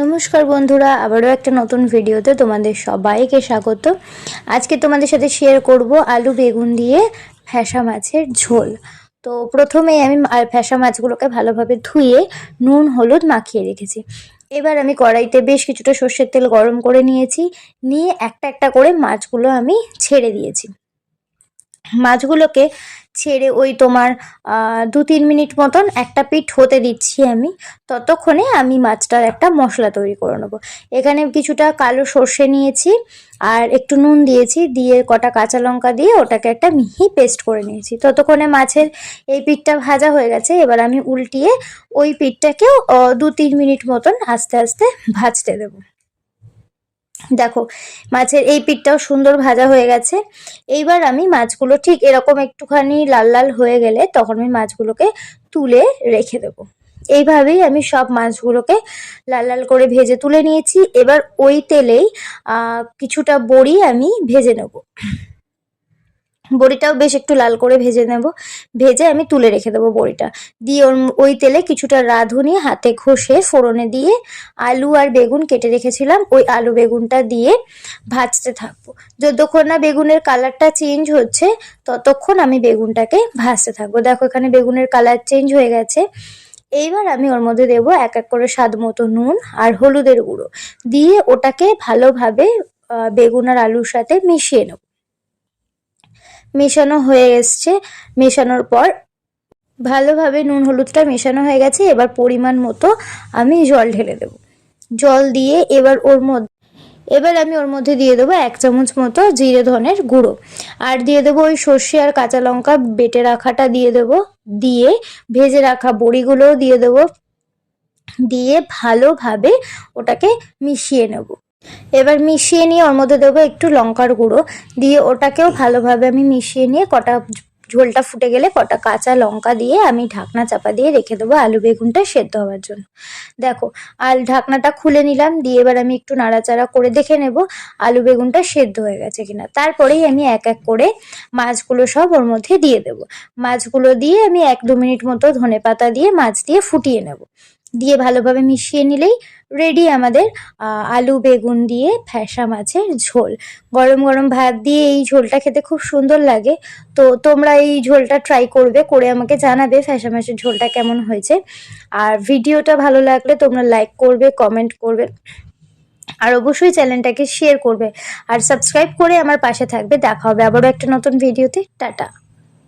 নমস্কার বন্ধুরা, আবারও একটা নতুন ভিডিওতে তোমাদের সবাইকে স্বাগত। আজকে তোমাদের সাথে শেয়ার করব আলু বেগুন দিয়ে ফ্যাসা মাছের ঝোল। তো প্রথমেই আমি ফ্যাসা মাছগুলোকে ভালোভাবে ধুয়ে নুন হলুদ মাখিয়ে রেখেছি। এবার আমি কড়াইতে বেশ কিছুটা সর্ষের তেল গরম করে নিয়েছি, নিয়ে একটা একটা করে মাছগুলো আমি ছেড়ে দিয়েছি। মাছগুলোকে ছেড়ে ওই তোমার 2-3 মিনিট মতন একটা পিঠ হতে দিচ্ছি আমি। ততক্ষণে আমি মাছটার একটা মশলা তৈরি করে নেবো। এখানে কিছুটা কালো সর্ষে নিয়েছি আর একটু নুন দিয়েছি, দিয়ে কটা কাঁচা লঙ্কা দিয়ে ওটাকে একটা মিহি পেস্ট করে নিয়েছি। ততক্ষণে মাছের এই পিঠটা ভাজা হয়ে গেছে। এবার আমি উল্টিয়ে ওই পিঠটাকেও 2-3 মিনিট মতন আস্তে আস্তে ভাজতে দেবো। দেখো, মাছের এই পিঠটাও সুন্দর ভাজা হয়ে গেছে। এইবার আমি মাছগুলো ঠিক এরকম একটুখানি লাল লাল হয়ে গেলে তখন আমি মাছগুলোকে তুলে রেখে দেবো। এইভাবেই আমি সব মাছগুলোকে লাল লাল করে ভেজে তুলে নিয়েছি। এবার ওই তেলেই কিছুটা বড়ি আমি ভেজে নেব। বড়িটাও বেশ একটু লাল করে ভেজে নেব। ভেজে আমি তুলে রেখে দেবো বড়িটা। দিয়ে ওই তেলে কিছুটা রাঁধুনি হাতে ঘষে ফোড়নে দিয়ে আলু আর বেগুন কেটে রেখেছিলাম, ওই আলু বেগুনটা দিয়ে ভাজতে থাকবো। যতক্ষণ না বেগুনের কালারটা চেঞ্জ হচ্ছে ততক্ষণ আমি বেগুনটাকে ভাজতে থাকবো। দেখো, এখানে বেগুনের কালার চেঞ্জ হয়ে গেছে। এইবার আমি ওর মধ্যে দেবো এক এক করে স্বাদ মতো নুন আর হলুদের গুঁড়ো দিয়ে ওটাকে ভালোভাবে বেগুন আর আলুর সাথে মিশিয়ে নেব। মেশানো হয়ে এসছে। মেশানোর পর ভালোভাবে নুন হলুদটা মেশানো হয়ে গেছে। এবার পরিমাণ মতো আমি জল ঢেলে দেব। জল দিয়ে এবার আমি ওর মধ্যে দিয়ে দেবো 1 চামচ মতো জিরে ধনের গুঁড়ো, আর দিয়ে দেবো ওই সর্ষে আর কাঁচা লঙ্কা বেটে রাখাটা দিয়ে দেবো। দিয়ে ভেজে রাখা বড়িগুলোও দিয়ে দেবো। দিয়ে ভালোভাবে ওটাকে মিশিয়ে নেব। এবার মিশিয়ে নিয়ে ওর মধ্যে দেবো একটু লঙ্কার গুঁড়ো, দিয়ে ওটাকেও ভালোভাবে আমি মিশিয়ে নিয়ে ঝোলটা ফুটে গেলে কটা কাঁচা লঙ্কা দিয়ে আমি ঢাকনা চাপা দিয়ে রেখে দেবো আলু বেগুনটা সেদ্ধ হওয়ার জন্য। দেখো, ঢাকনাটা খুলে নিলাম, দিয়ে এবার আমি একটু নাড়াচাড়া করে দেখে নেব আলু বেগুনটা সেদ্ধ হয়ে গেছে কিনা। তারপরেই আমি এক এক করে মাছগুলো সব ওর মধ্যে দিয়ে দেবো। মাছগুলো দিয়ে আমি 1-2 মিনিট মতো ধনেপাতা দিয়ে মাছ দিয়ে ফুটিয়ে নেব। দিয়ে ভালোভাবে মিশিয়ে নিলেই রেডি আমাদের আলু বেগুন দিয়ে ফ্যাসা মাছের ঝোল। গরম গরম ভাত দিয়ে এই ঝোলটা খেতে খুব সুন্দর লাগে। তো তোমরা এই ঝোলটা ট্রাই করবে, করে আমাকে জানাবে ফ্যাসা মাছের ঝোলটা কেমন হয়েছে। আর ভিডিওটা ভালো লাগলে তোমরা লাইক করবে, কমেন্ট করবে, আর অবশ্যই চ্যানেলটাকে শেয়ার করবে আর সাবস্ক্রাইব করে আমার পাশে থাকবে। দেখা হবে আবারও একটা নতুন ভিডিওতে। টাটা।